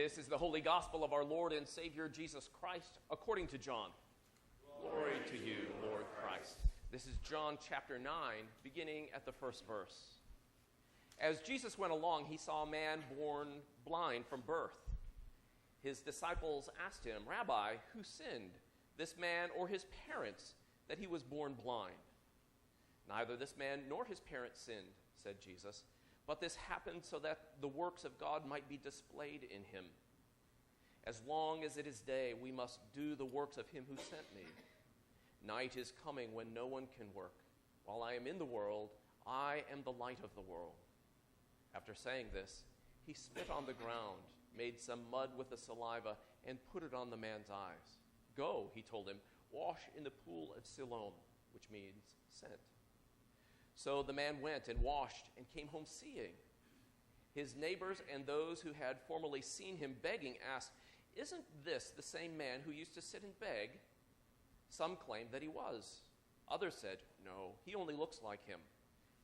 This is the Holy Gospel of our Lord and Savior Jesus Christ, according to John. Glory to you, Lord Christ. This is John chapter 9, beginning at the first verse. As Jesus went along, he saw a man born blind from birth. His disciples asked him, "Rabbi, who sinned, this man or his parents, that he was born blind?" "Neither this man nor his parents sinned," said Jesus, "but this happened so that the works of God might be displayed in him. As long as it is day, we must do the works of him who sent me. Night is coming when no one can work. While I am in the world, I am the light of the world." After saying this, he spit on the ground, made some mud with the saliva, and put it on the man's eyes. "Go," he told him, "wash in the pool of Siloam," which means sent. So the man went and washed and came home seeing. His neighbors and those who had formerly seen him begging asked, "Isn't this the same man who used to sit and beg?" Some claimed that he was. Others said, "No, he only looks like him."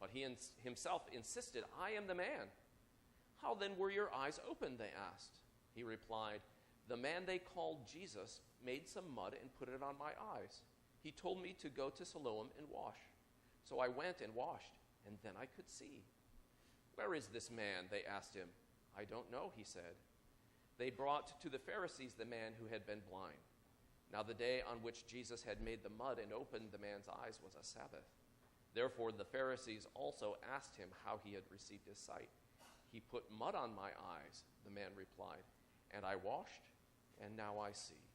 But he himself insisted, "I am the man." "How then were your eyes opened?" they asked. He replied, "The man they called Jesus made some mud and put it on my eyes. He told me to go to Siloam and wash. So I went and washed, and then I could see." "Where is this man?" they asked him. "I don't know," he said. They brought to the Pharisees the man who had been blind. Now the day on which Jesus had made the mud and opened the man's eyes was a Sabbath. Therefore the Pharisees also asked him how he had received his sight. "He put mud on my eyes," the man replied, "and I washed, and now I see."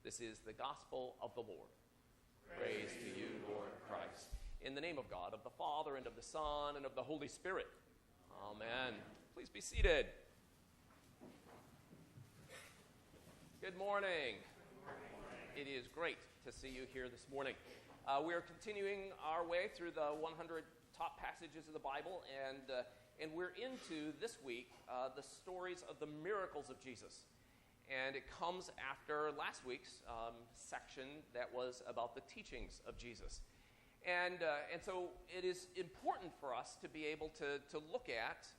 This is the gospel of the Lord. Praise to you, Lord Christ. In the name of God, of the Father, and of the Son, and of the Holy Spirit. Amen. Please be seated. Good morning. It is great to see you here this morning. We are continuing our way through the 100 top passages of the Bible, and we're into, this week, the stories of the miracles of Jesus. And it comes after last week's section that was about the teachings of Jesus. And so it is important for us to be able to look at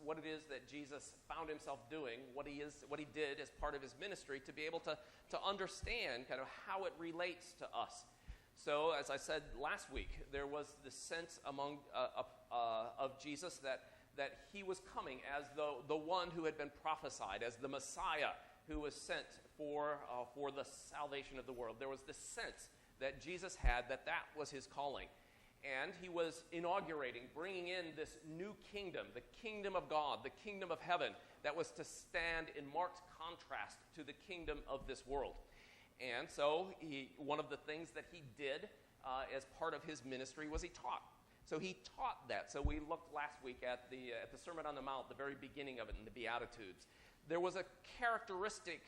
what it is that Jesus found himself doing, what he did as part of his ministry, to be able to understand kind of how it relates to us. So, as I said last week, there was this sense of Jesus that he was coming as the one who had been prophesied, as the Messiah who was sent for the salvation of the world. There was this sense that Jesus had that was his calling. And he was inaugurating, bringing in this new kingdom, the kingdom of God, the kingdom of heaven, that was to stand in marked contrast to the kingdom of this world. And so one of the things that he did as part of his ministry was he taught. So he taught that. So we looked last week at the Sermon on the Mount, the very beginning of it, in the Beatitudes. There was a characteristic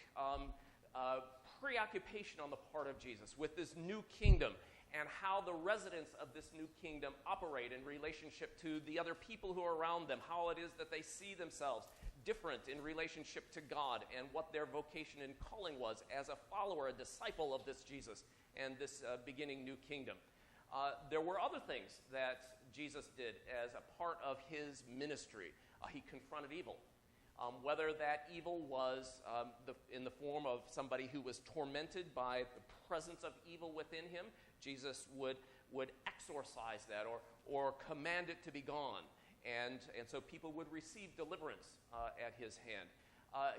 preoccupation on the part of Jesus with this new kingdom and how the residents of this new kingdom operate in relationship to the other people who are around them, how it is that they see themselves different in relationship to God, and what their vocation and calling was as a follower, a disciple of this Jesus and this beginning new kingdom. There were other things that Jesus did as a part of his ministry. He confronted evil. Whether that evil was in the form of somebody who was tormented by the presence of evil within him, Jesus would exorcise that or command it to be gone. And so people would receive deliverance at his hand.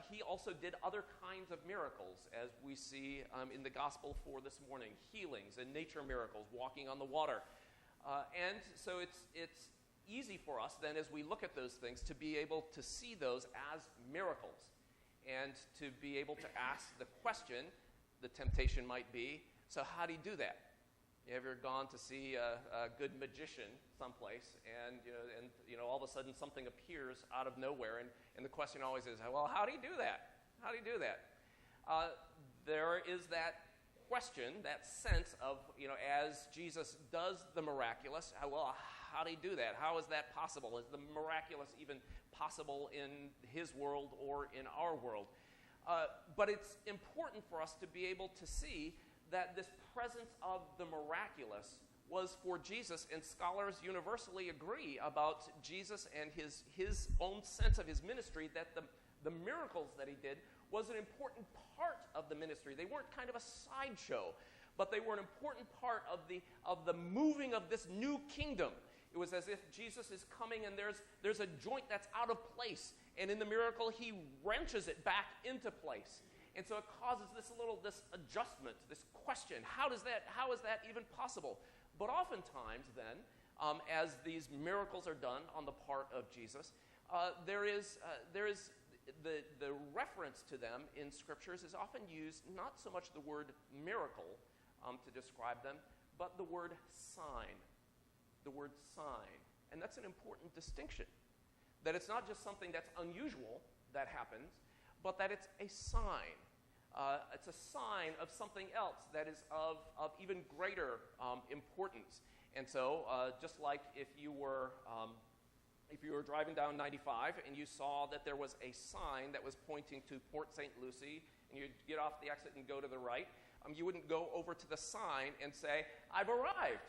He also did other kinds of miracles, as we see in the gospel for this morning, healings and nature miracles, walking on the water. And so it's easy for us then, as we look at those things, to be able to see those as miracles and to be able to ask the question, the temptation might be, so how do you do that? You ever gone to see a good magician someplace and all of a sudden something appears out of nowhere, and the question always is, well, how do you do that? How do you do that? There is that question, that sense of, as Jesus does the miraculous, how do you do that? How is that possible? Is the miraculous even possible in his world or in our world? But it's important for us to be able to see that this presence of the miraculous was for Jesus, and scholars universally agree about Jesus and his own sense of his ministry, that the miracles that he did was an important part of the ministry. They weren't kind of a sideshow, but they were an important part of the moving of this new kingdom. It was as if Jesus is coming and there's a joint that's out of place, and in the miracle he wrenches it back into place. And so it causes this adjustment, this question, how is that even possible? But oftentimes then, as these miracles are done on the part of Jesus, there is the reference to them in scriptures is often used, not so much the word miracle to describe them, but the word sign. The word sign. And that's an important distinction. That it's not just something that's unusual that happens, but that it's a sign. It's a sign of something else that is of even greater importance. And so, just like if you were driving down 95 and you saw that there was a sign that was pointing to Port St. Lucie, and you'd get off the exit and go to the right, you wouldn't go over to the sign and say, "I've arrived."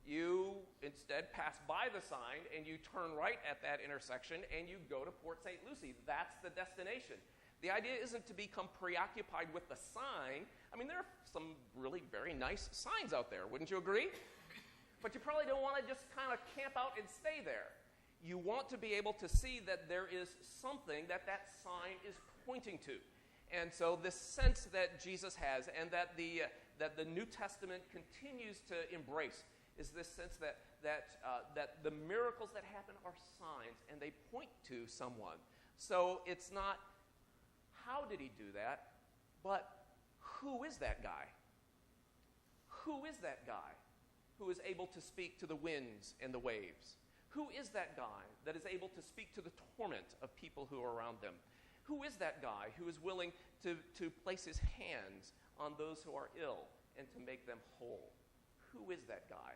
You instead pass by the sign and you turn right at that intersection and you go to Port St. Lucie. That's the destination. The idea isn't to become preoccupied with the sign. I mean, there are some really very nice signs out there, wouldn't you agree? But you probably don't want to just kind of camp out and stay there. You want to be able to see that there is something that sign is pointing to. And so this sense that Jesus has and that the New Testament continues to embrace is this sense that the miracles that happen are signs and they point to someone. So it's not how did he do that, but who is that guy? Who is that guy who is able to speak to the winds and the waves? Who is that guy that is able to speak to the torment of people who are around them? Who is that guy who is willing to place his hands on those who are ill and to make them whole? Who is that guy?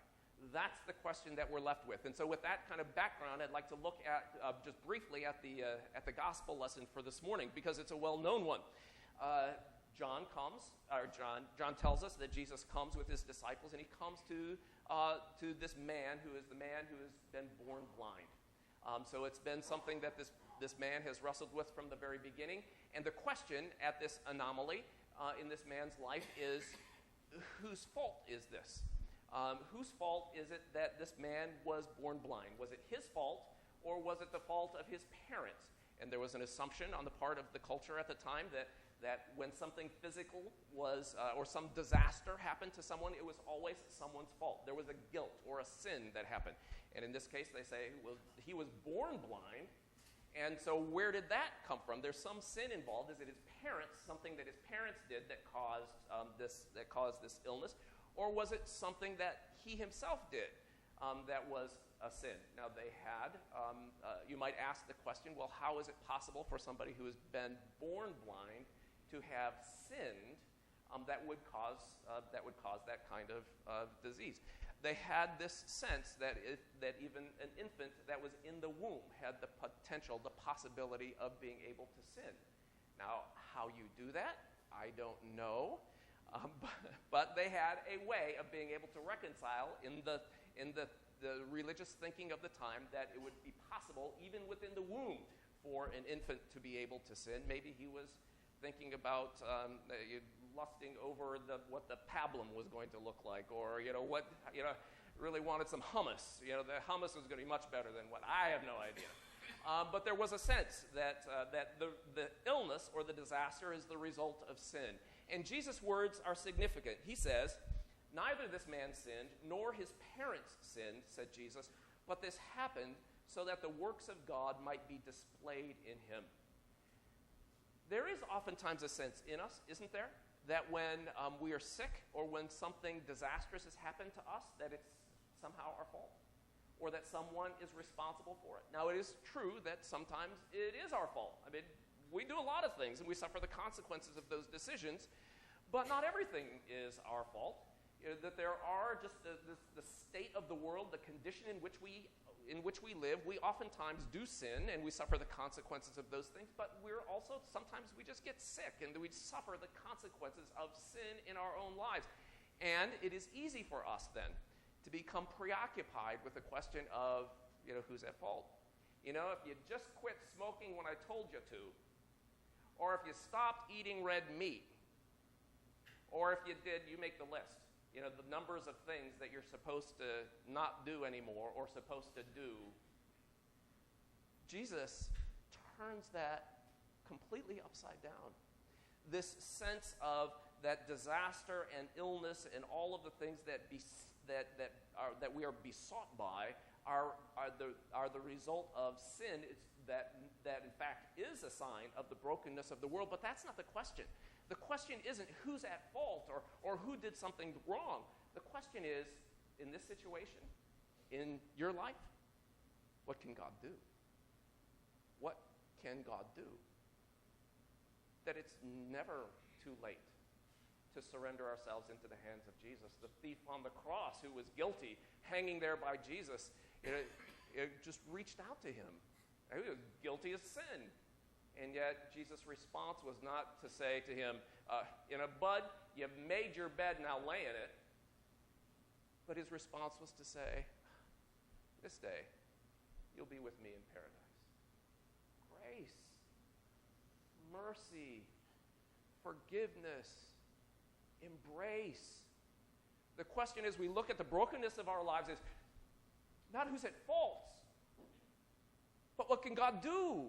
That's the question that we're left with. And so with that kind of background, I'd like to look at just briefly at the gospel lesson for this morning, because it's a well-known one. John tells us that Jesus comes with his disciples, and he comes to this man who has been born blind. So it's been something that this man has wrestled with from the very beginning. And the question at this anomaly in this man's life is, whose fault is this? Whose fault is it that this man was born blind? Was it his fault, or was it the fault of his parents? And there was an assumption on the part of the culture at the time that when something physical was, or some disaster happened to someone, it was always someone's fault. There was a guilt or a sin that happened. And in this case, they say, well, he was born blind, and so where did that come from? There's some sin involved. Is it his parents, something that his parents did that caused this illness? Or was it something that he himself did that was a sin? Now, they had, you might ask the question, well, how is it possible for somebody who has been born blind to have sinned that would cause that kind of disease? They had this sense that even an infant that was in the womb had the potential, the possibility of being able to sin. Now, how you do that, I don't know. But they had a way of being able to reconcile in the religious thinking of the time that it would be possible, even within the womb, for an infant to be able to sin. Maybe he was thinking about lusting over what the pablum was going to look like, or really wanted some hummus. The hummus was going to be much better than what I have no idea. But there was a sense that the illness or the disaster is the result of sin. And Jesus' words are significant. He says, "Neither this man sinned, nor his parents sinned," said Jesus, "but this happened so that the works of God might be displayed in him." There is oftentimes a sense in us, isn't there, that when we are sick or when something disastrous has happened to us, that it's somehow our fault, or that someone is responsible for it. Now, it is true that sometimes it is our fault. I mean, we do a lot of things, and we suffer the consequences of those decisions, but not everything is our fault. That there are just the state of the world, the condition in which we live. We oftentimes do sin, and we suffer the consequences of those things, but sometimes we just get sick, and we suffer the consequences of sin in our own lives. And it is easy for us then to become preoccupied with the question of, who's at fault. If you just quit smoking when I told you to, or if you stopped eating red meat, or if you did, you make the list. The numbers of things that you're supposed to not do anymore or supposed to do. Jesus turns that completely upside down. This sense of that disaster and illness and all of the things that we are besought by are the result of sin. It's that in fact is a sign of the brokenness of the world, but that's not the question. The question isn't who's at fault or who did something wrong. The question is, in this situation, in your life, what can God do? What can God do? That it's never too late to surrender ourselves into the hands of Jesus. The thief on the cross who was guilty, hanging there by Jesus, it just reached out to him. He was guilty of sin. And yet Jesus' response was not to say to him, bud, you've made your bed, now lay in it. But his response was to say, this day you'll be with me in paradise. Grace, mercy, forgiveness, embrace. The question is, we look at the brokenness of our lives as not who's at fault, but what can God do?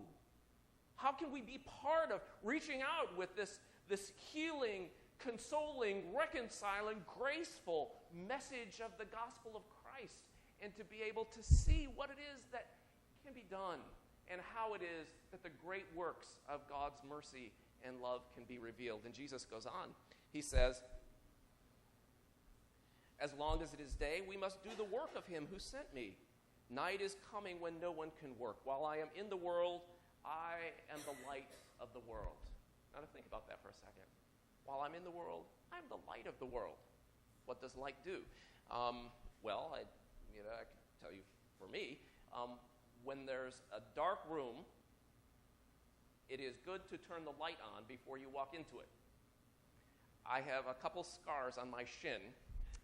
How can we be part of reaching out with this healing, consoling, reconciling, graceful message of the gospel of Christ, and to be able to see what it is that can be done and how it is that the great works of God's mercy and love can be revealed. And Jesus goes on. He says, as long as it is day, we must do the work of him who sent me. Night is coming when no one can work. While I am in the world, I am the light of the world. Now to think about that for a second. While I'm in the world, I'm the light of the world. What does light do? I can tell you for me, when there's a dark room, it is good to turn the light on before you walk into it. I have a couple scars on my shin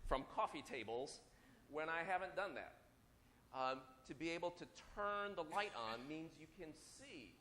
from coffee tables when I haven't done that. To be able to turn the light on means you can see.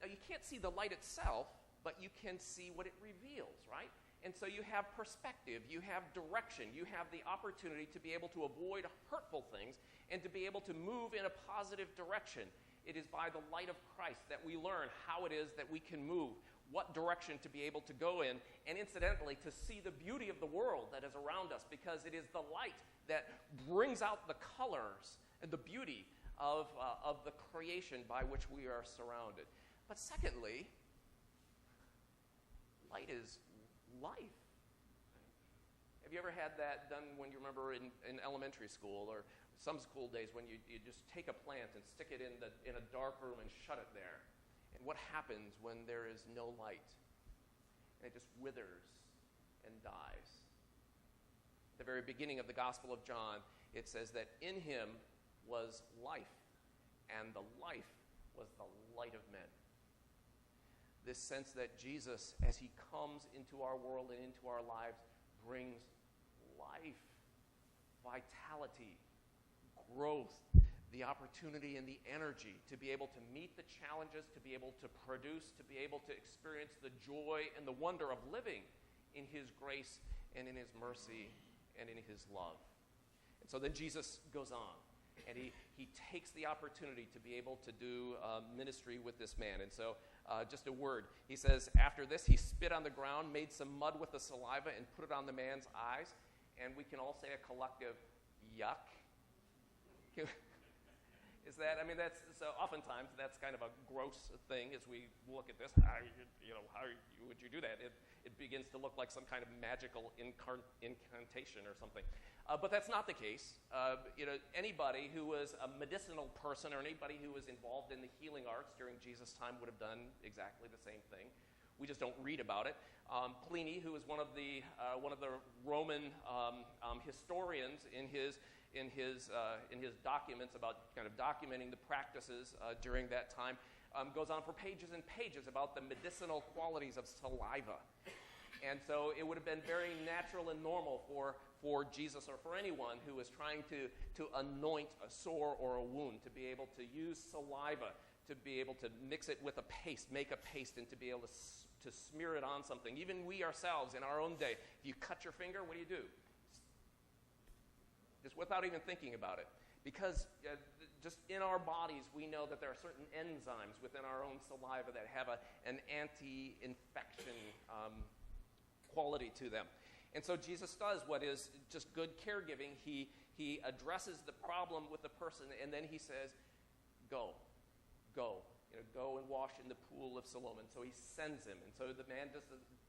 Now, you can't see the light itself, but you can see what it reveals, right? And so you have perspective, you have direction, you have the opportunity to be able to avoid hurtful things and to be able to move in a positive direction. It is by the light of Christ that we learn how it is that we can move, what direction to be able to go in, and incidentally, to see the beauty of the world that is around us, because it is the light that brings out the colors and the beauty of the creation by which we are surrounded. But secondly, light is life. Have you ever had that done when you remember in elementary school or some school days when you just take a plant and stick it in a dark room and shut it there? And what happens when there is no light? And it just withers and dies. At the very beginning of the Gospel of John, it says that in him was life, and the life was the light of men. This sense that Jesus, as he comes into our world and into our lives, brings life, vitality, growth, the opportunity and the energy to be able to meet the challenges, to be able to produce, to be able to experience the joy and the wonder of living in his grace and in his mercy and in his love. And so then Jesus goes on, and he takes the opportunity to be able to do ministry with this man. And so just a word. He says, after this, he spit on the ground, made some mud with the saliva, and put it on the man's eyes. And we can all say a collective, yuck. Is that, so oftentimes that's kind of a gross thing as we look at this. How would you do that? It begins to look like some kind of magical incantation or something. But that's not the case. Anybody who was a medicinal person or anybody who was involved in the healing arts during Jesus' time would have done exactly the same thing. We just don't read about it. Pliny, who was one of the Roman historians in his documents about kind of documenting the practices during that time, goes on for pages and pages about the medicinal qualities of saliva. And so it would have been very natural and normal for Jesus or for anyone who was trying to anoint a sore or a wound, to be able to use saliva, to be able to mix it with a paste, make a paste, and to be able to smear it on something. Even we ourselves in our own day, if you cut your finger, what do? Just without even thinking about it. Because just in our bodies, we know that there are certain enzymes within our own saliva that have an anti-infection quality to them. And so Jesus does what is just good caregiving. He addresses the problem with the person, and then he says, go, go and wash in the pool of Siloam. And so he sends him. And so the man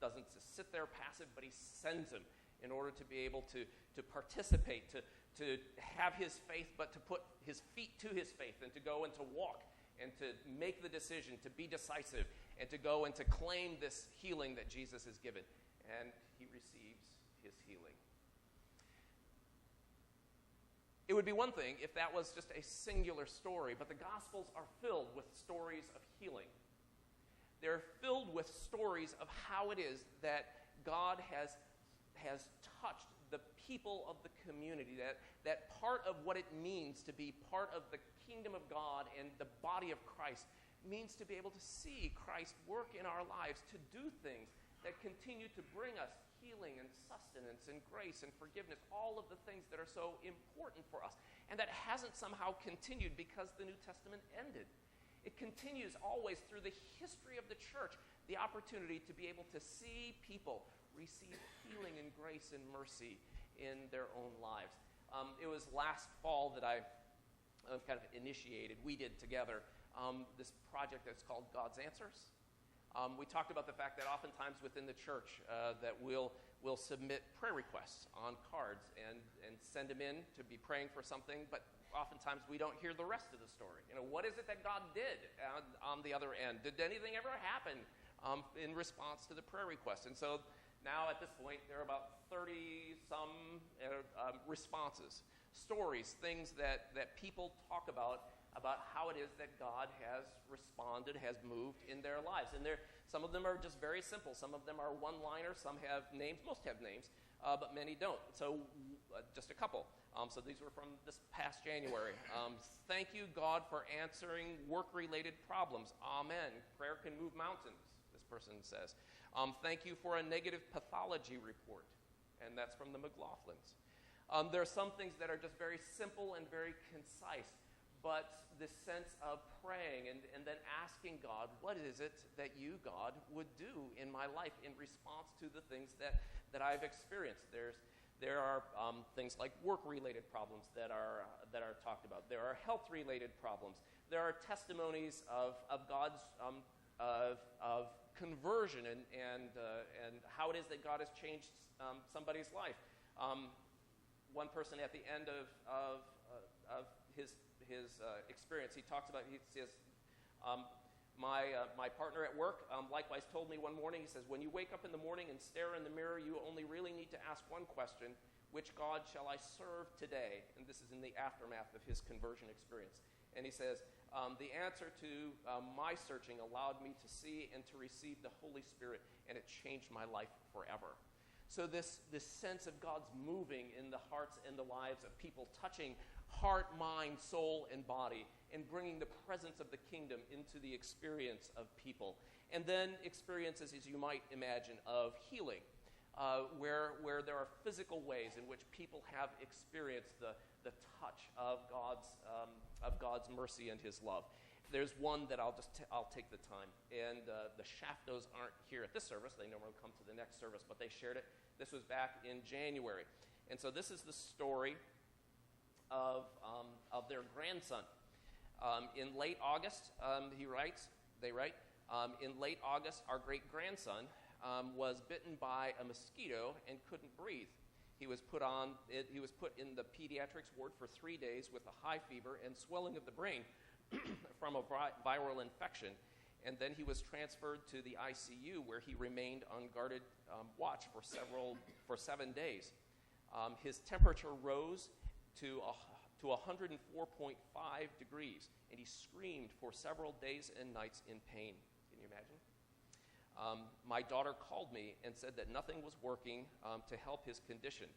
doesn't just sit there passive, but he sends him in order to be able to participate, to have his faith, but to put his feet to his faith, and to go and to walk, and to make the decision, to be decisive, and to go and to claim this healing that Jesus has given. And he receives his healing. It would be one thing if that was just a singular story, but the Gospels are filled with stories of healing. They're filled with stories of how it is that God has touched the people of the community, that part of what it means to be part of the kingdom of God and the body of Christ means to be able to see Christ work in our lives, to do things that continue to bring us healing and sustenance and grace and forgiveness, all of the things that are so important for us. And that hasn't somehow continued because the New Testament ended. It continues always through the history of the church, the opportunity to be able to see people receive healing and grace and mercy in their own lives. It was last fall that I kind of initiated, we did together, this project that's called God's Answers. We talked about the fact that oftentimes within the church that we'll submit prayer requests on cards and send them in to be praying for something, but oftentimes we don't hear the rest of the story. What is it that God did on the other end? Did anything ever happen in response to the prayer request? And so now at this point, there are about 30-some responses, stories, things that people talk about how it is that God has responded, has moved in their lives. And some of them are just very simple. Some of them are one-liners. Some have names. Most have names, but many don't. So just a couple. So these were from this past January. Thank you, God, for answering work-related problems. Amen. Prayer can move mountains, this person says. Thank you for a negative pathology report. And that's from the McLaughlins. There are some things that are just very simple and very concise, but this sense of praying and then asking God, what is it that you, God, would do in my life in response to the things that I've experienced? There are things like work-related problems that are talked about. There are health-related problems. There are testimonies of God's of conversion and how it is that God has changed somebody's life. One person at the end of his experience, he talks about, he says, my partner at work likewise told me one morning, he says, when you wake up in the morning and stare in the mirror, you only really need to ask one question: which God shall I serve today? And this is in the aftermath of his conversion experience. And he says, the answer to my searching allowed me to see and to receive the Holy Spirit, and it changed my life forever. So this sense of God's moving in the hearts and the lives of people, touching heart, mind, soul, and body, and bringing the presence of the kingdom into the experience of people. And then experiences, as you might imagine, of healing, where there are physical ways in which people have experienced the touch of God's mercy and his love. There's one that I'll take the time. And the Shaftos aren't here at this service. They normally come to the next service, but they shared it. This was back in January. And so this is the story of their grandson. In late August, they write, in late August, our great-grandson was bitten by a mosquito and couldn't breathe. He was put in the pediatrics ward for 3 days with a high fever and swelling of the brain from a viral infection. And then he was transferred to the ICU, where he remained on guarded watch for 7 days. His temperature rose to 104.5 degrees, and he screamed for several days and nights in pain. Can you imagine? my daughter called me and said that nothing was working to help his condition.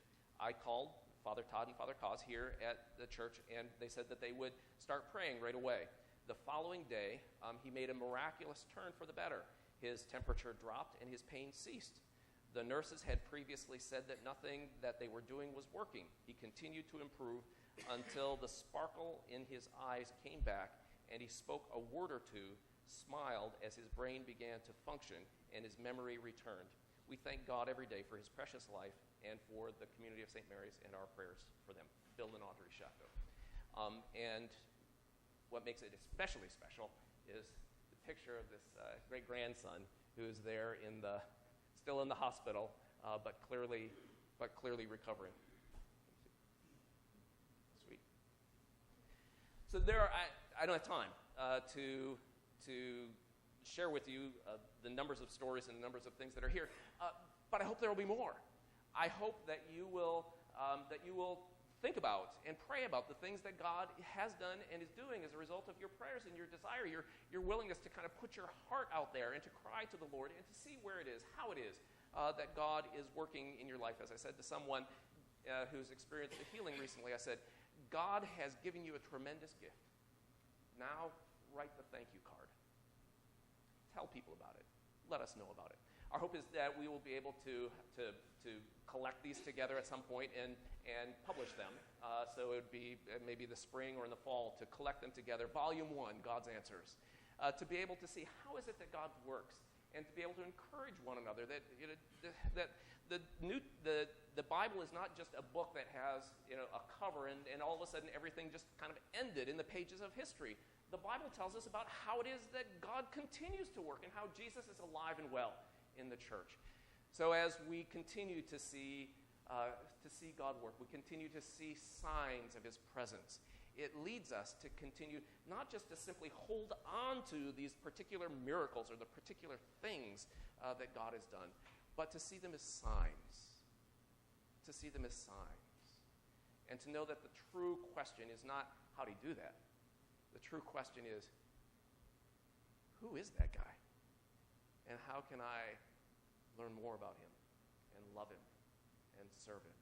I called Father Todd and Father Cause here at the church, and they said that they would start praying right away. The following day, he made a miraculous turn for the better. His temperature dropped and his pain ceased. The nurses had previously said that nothing that they were doing was working. He continued to improve until the sparkle in his eyes came back, and he spoke a word or two, smiled as his brain began to function, and his memory returned. We thank God every day for his precious life and for the community of St. Mary's and our prayers for them, Bill and Audrey Shacko. And what makes it especially special is the picture of this great-grandson who is there still in the hospital, but clearly recovering. Sweet. So I don't have time to share with you the numbers of stories and the numbers of things that are here, but I hope there will be more. I hope that you will think about and pray about the things that God has done and is doing as a result of your prayers and your desire, your willingness to kind of put your heart out there and to cry to the Lord and to see where it is, how it is that God is working in your life. As I said to someone who's experienced a healing recently, I said, God has given you a tremendous gift. Now write the thank you card. Tell people about it. Let us know about it. Our hope is that we will be able to collect these together at some point and publish them. So it would be maybe the spring or in the fall to collect them together. Volume 1, God's Answers. To be able to see how is it that God works, and to be able to encourage one another that the Bible is not just a book that has a cover and all of a sudden everything just kind of ended in the pages of history. The Bible tells us about how it is that God continues to work and how Jesus is alive and well in the church. So as we continue to see God work, we continue to see signs of his presence, it leads us to continue not just to simply hold on to these particular miracles or the particular things that God has done, but to see them as signs. To see them as signs. And to know that the true question is not, how do you do that? The true question is, who is that guy? And how can I learn more about him and love him and serve him?